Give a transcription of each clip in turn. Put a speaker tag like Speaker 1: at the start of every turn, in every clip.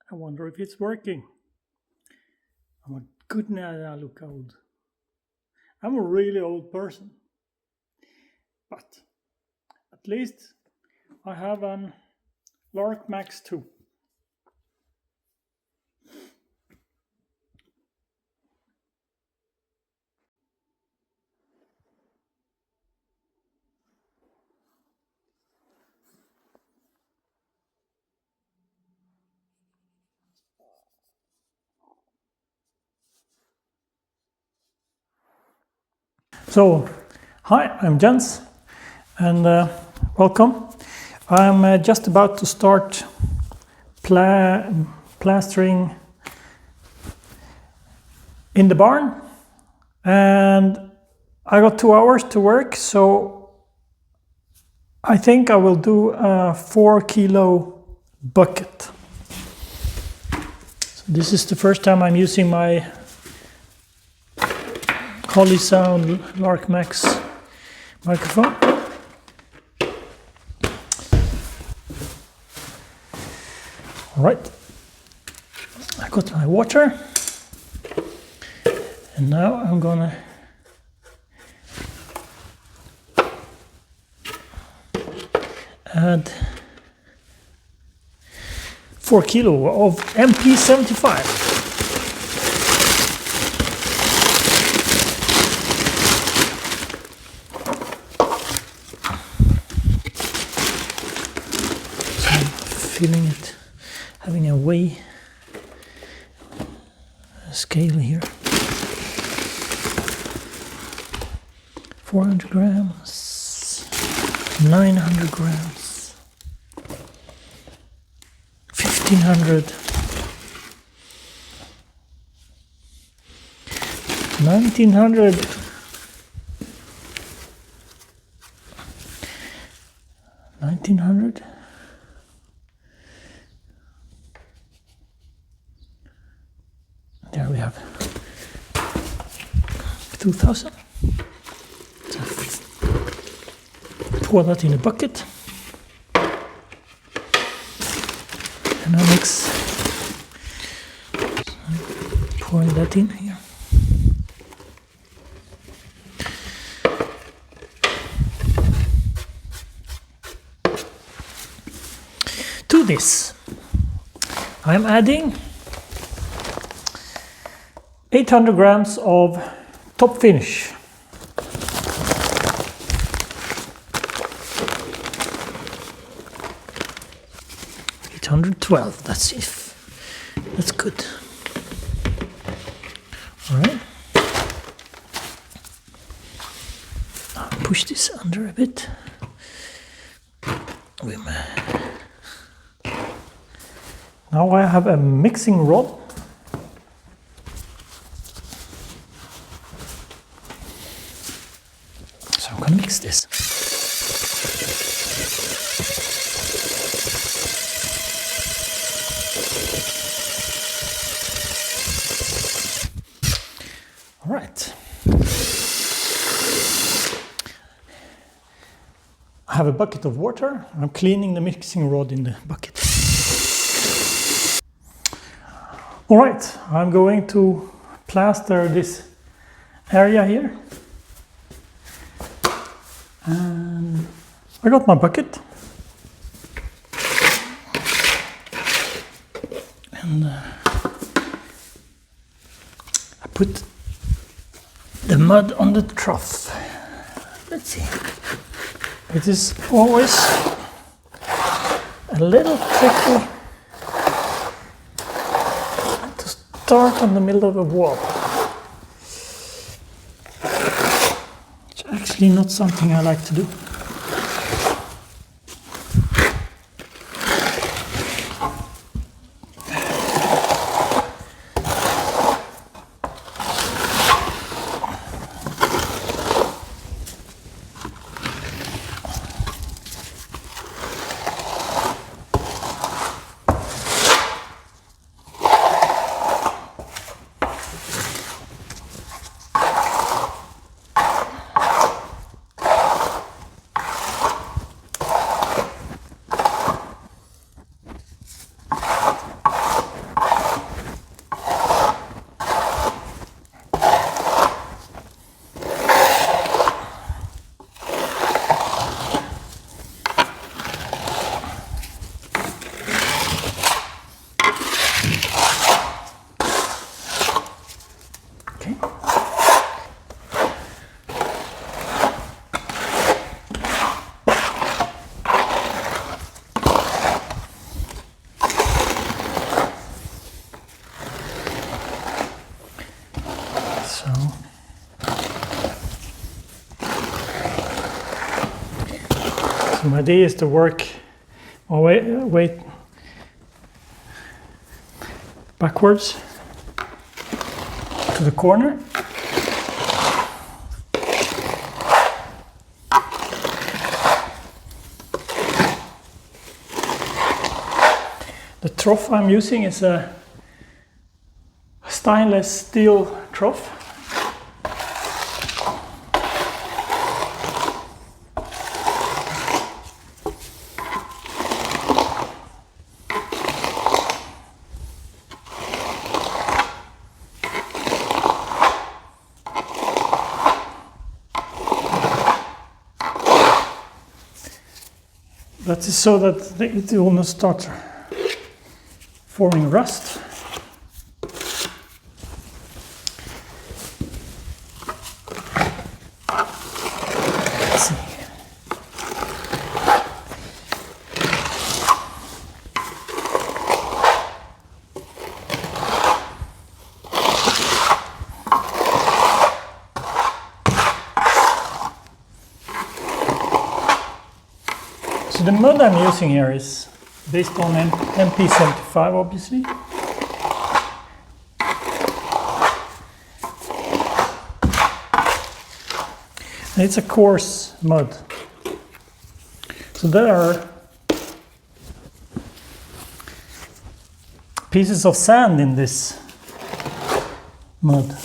Speaker 1: I wonder if it's working. Oh my goodness, I look old. I'm a really old person. But at least I have an Lark Max 2. So, hi, I'm Jens, and welcome. I'm just about to start plastering in the barn, and I got 2 hours to work, so I think I will do a 4-kilo bucket. So this is the first time I'm using my Holly Sound Lark Max microphone. All right, I got my water, and now I'm gonna add 4 kilo of MP75. Feeling it, having a weigh scale here. 400 grams, 900 grams, 1500, 1900, 1900. There we have 2000. So pour that in a bucket, and I mix, pouring that in here. To this, I'm adding 800 grams of TopFinish. $812, that's good. All right. I'll push this under a bit. Now I have a mixing rod. So I'm gonna mix this. All right. I have a bucket of water. I'm cleaning the mixing rod in the bucket. All right, I'm going to plaster this area here. And I got my bucket. And I put the mud on the trough. Let's see. It is always a little tricky to start on the middle of a wall. It's actually not something I like to do. Okay. So my idea is to work my way backwards to the corner. The trough I'm using is a stainless steel trough. That is so that it will not start forming rust. Let's see. So the mud I'm using here is based on MP75, obviously. And it's a coarse mud. So there are pieces of sand in this mud.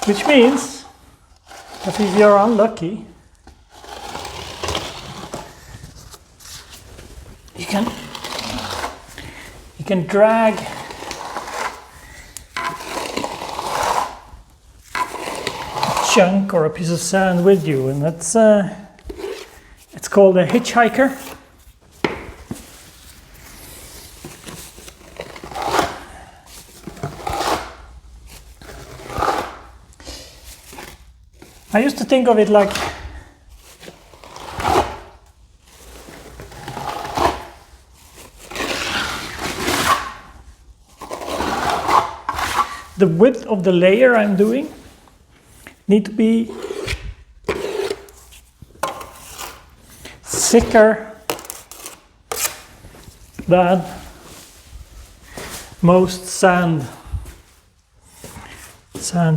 Speaker 1: Which means that if you're unlucky, you can drag a chunk or a piece of sand with you, and that's it's called a hitchhiker. I used to think of it like the width of the layer I'm doing need to be thicker than most sand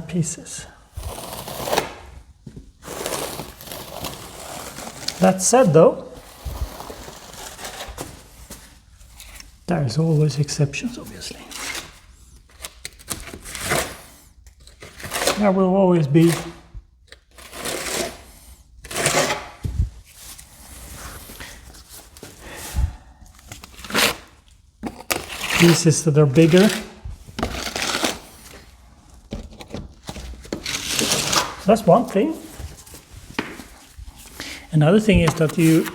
Speaker 1: pieces. That said, though, there's always exceptions, obviously. There will always be pieces that are bigger. So that's one thing. Another thing is that you,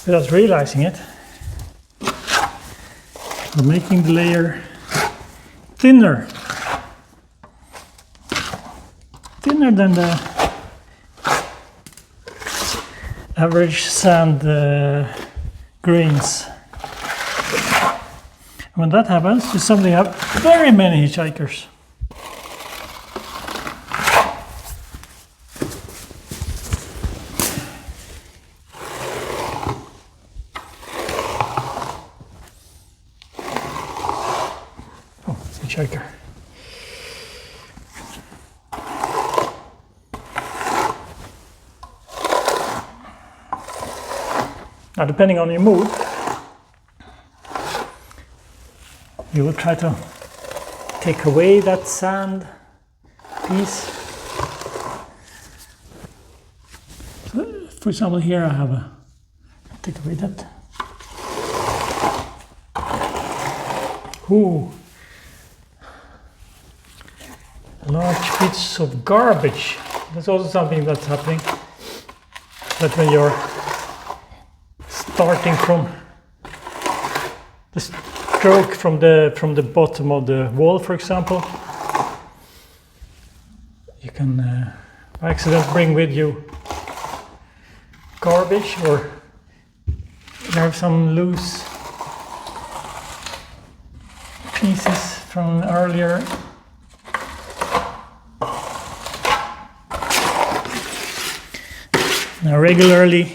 Speaker 1: without realizing it, are making the layer thinner than the average sand grains. And when that happens, you suddenly have very many hitchhikers. Hitchhiker. Now, depending on your mood, you will try to take away that sand piece. For example, here I have take away that. Ooh, large bits of garbage. That's also something that's happening. That when you're starting from the stroke from the bottom of the wall, for example, you can by accident bring with you garbage, or you have some loose pieces from earlier. Now regularly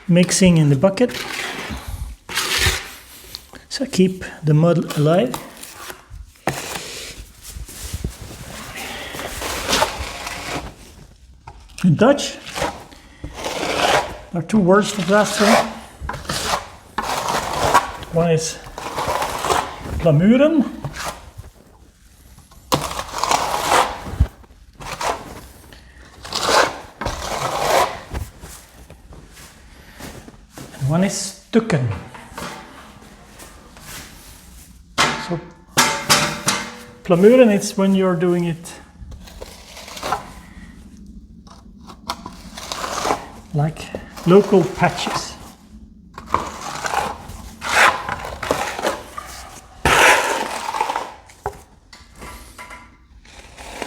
Speaker 1: mixing in the bucket, so keep the mud alive. In Dutch, there are two words for plastering. One is plamuren, and one is stukken. So plamuren is when you're doing it like local patches.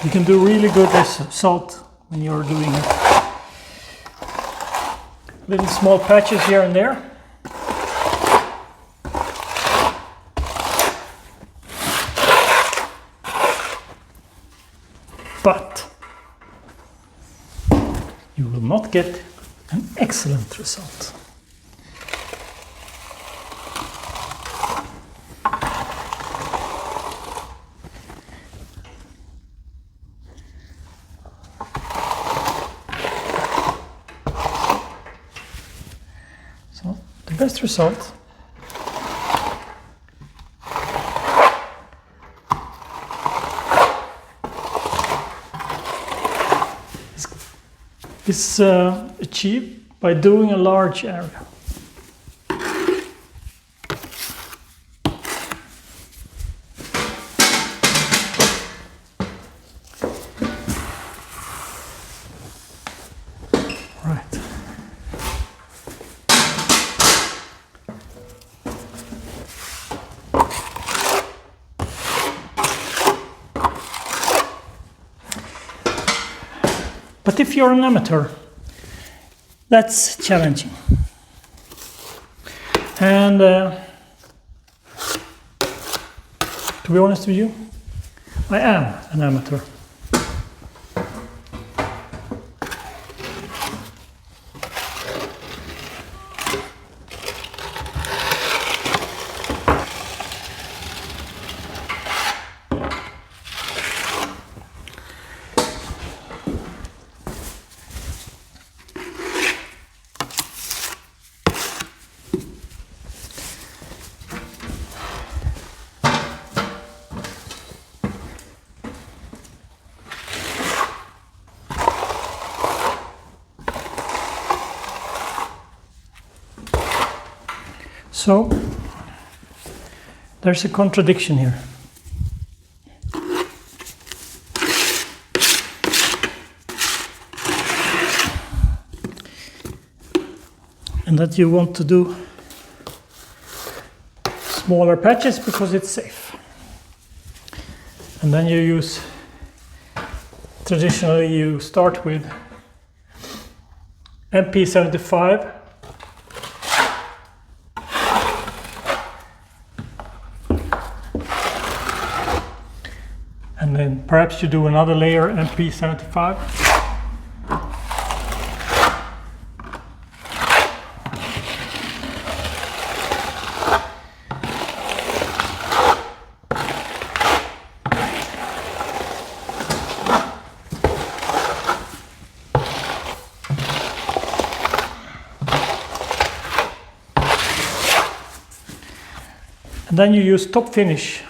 Speaker 1: You can do really good result when you're doing it. Little small patches here and there. But you will not get an excellent result. So the best result is achieved by doing a large area. Right. But if you're an amateur, that's challenging. And to be honest with you, I am an amateur. So there's a contradiction here. And that you want to do smaller patches because it's safe. And then you use, traditionally you start with MP75 and then perhaps you do another layer MP75. And then you use TopFinish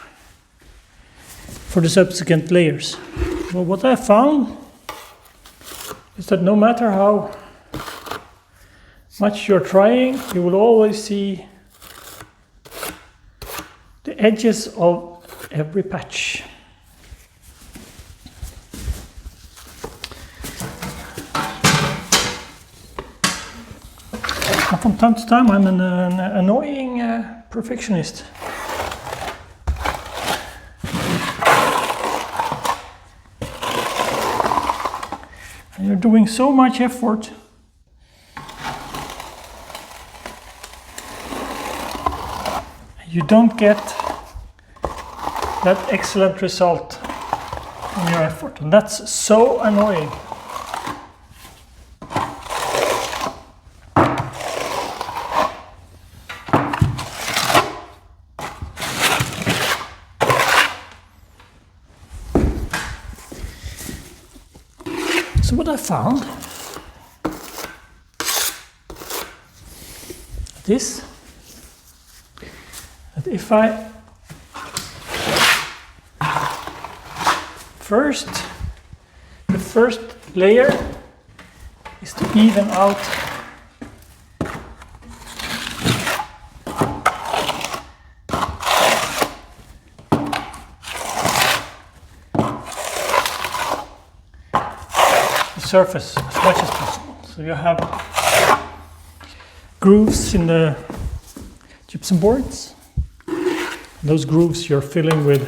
Speaker 1: for the subsequent layers. Well, what I found is that no matter how much you're trying, you will always see the edges of every patch. from time to time I'm an annoying perfectionist. And you're doing so much effort. You don't get that excellent result from your effort, and that's so annoying. So what I found is that if I the first layer is to even out the surface as much as possible. So you have grooves in the gypsum boards. Those grooves you're filling with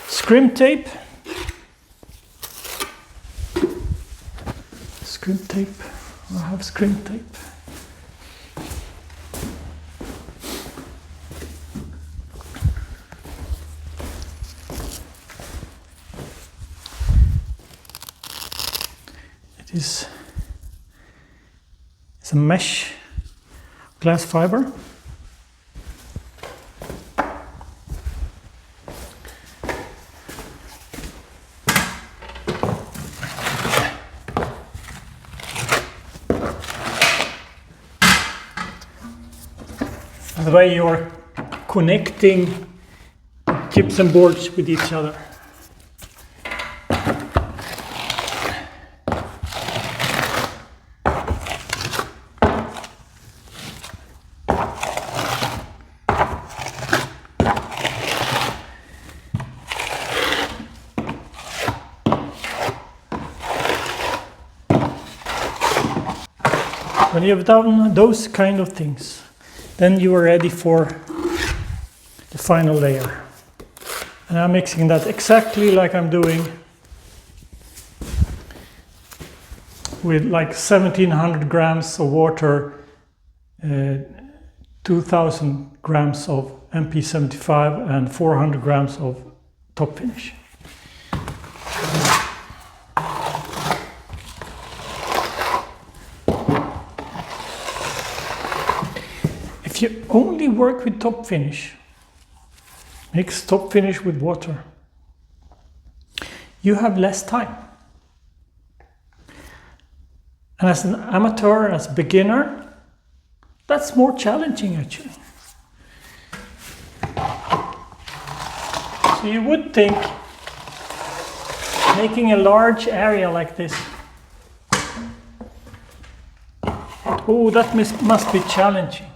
Speaker 1: scrim tape. Scrim tape. I have scrim tape. It's a mesh glass fiber. The way you're connecting gypsum boards with each other. When you've done those kind of things, then you are ready for the final layer. And I'm mixing that exactly like I'm doing with like 1700 grams of water, 2000 grams of MP75 and 400 grams of TopFinish. If you only work with TopFinish, mix TopFinish with water, you have less time. And as an amateur, as a beginner, that's more challenging actually. So you would think making a large area like this, oh, that must be challenging.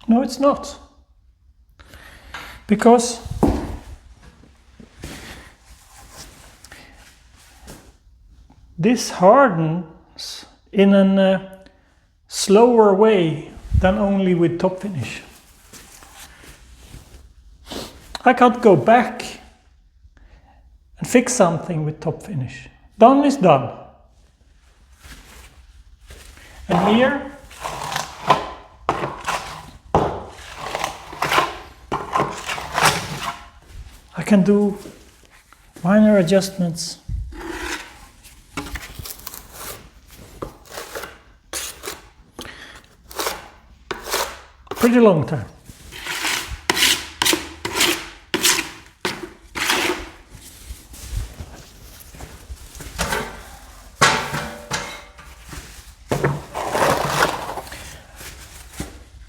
Speaker 1: No, it's not. Because this hardens in a slower way than only with TopFinish. I can't go back and fix something with TopFinish. Done is done. And here, I can do minor adjustments. Pretty long time.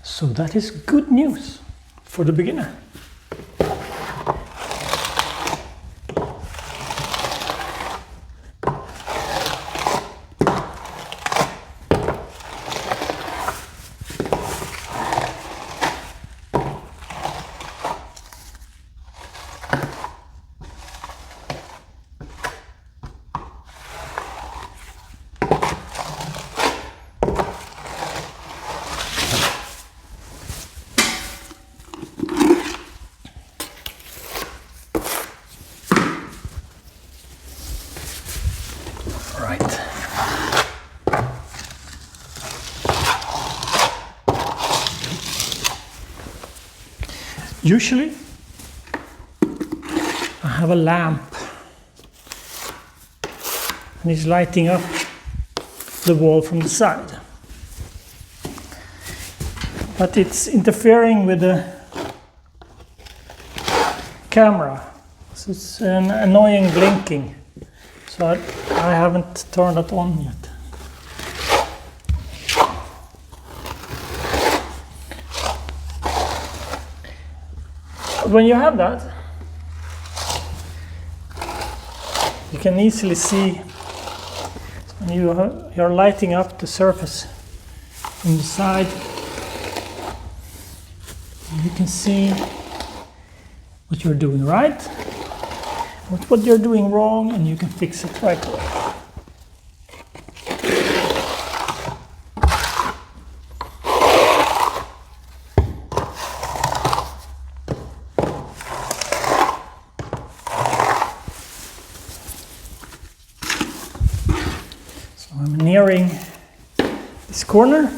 Speaker 1: So that is good news for the beginner. Usually I have a lamp and it's lighting up the wall from the side, but it's interfering with the camera, so it's an annoying blinking, so I haven't turned it on yet. When you have that, you can easily see when you're lighting up the surface from the side. You can see what you're doing right, what you're doing wrong, and you can fix it right away. I'm nearing this corner.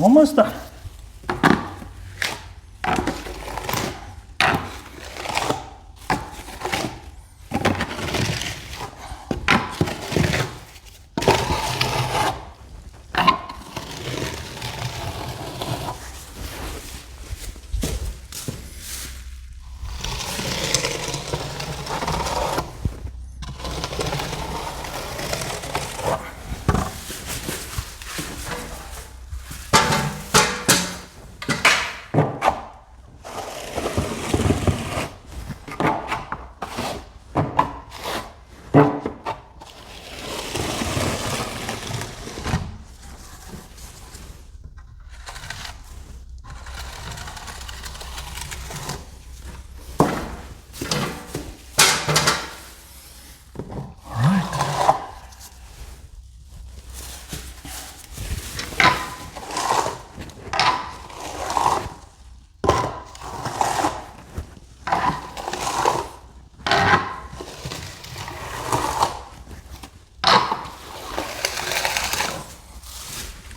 Speaker 1: Almost done.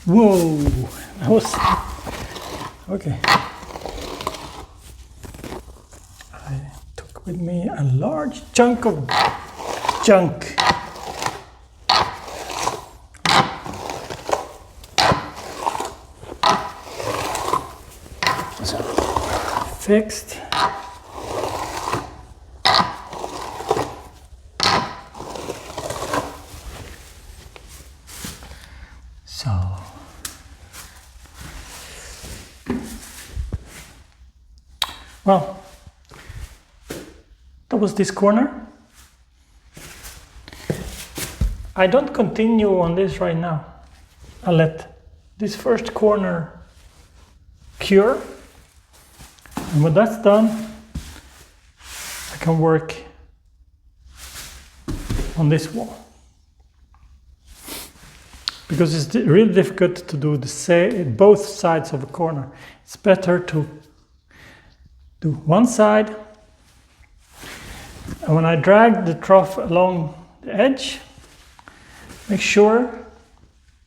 Speaker 1: Whoa, that was okay. I took with me a large chunk of junk. So, fixed. So. Well, that was this corner. I don't continue on this right now. I'll let this first corner cure. And when that's done, I can work on this wall. Because it's really difficult to do both sides of a corner. It's better to do one side, and when I drag the trough along the edge, make sure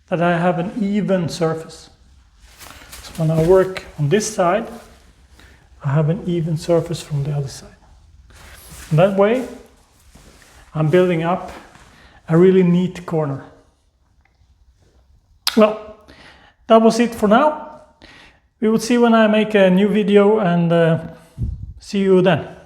Speaker 1: that I have an even surface. So when I work on this side, I have an even surface from the other side. And that way, I'm building up a really neat corner. Well, that was it for now. We will see when I make a new video, and see you then.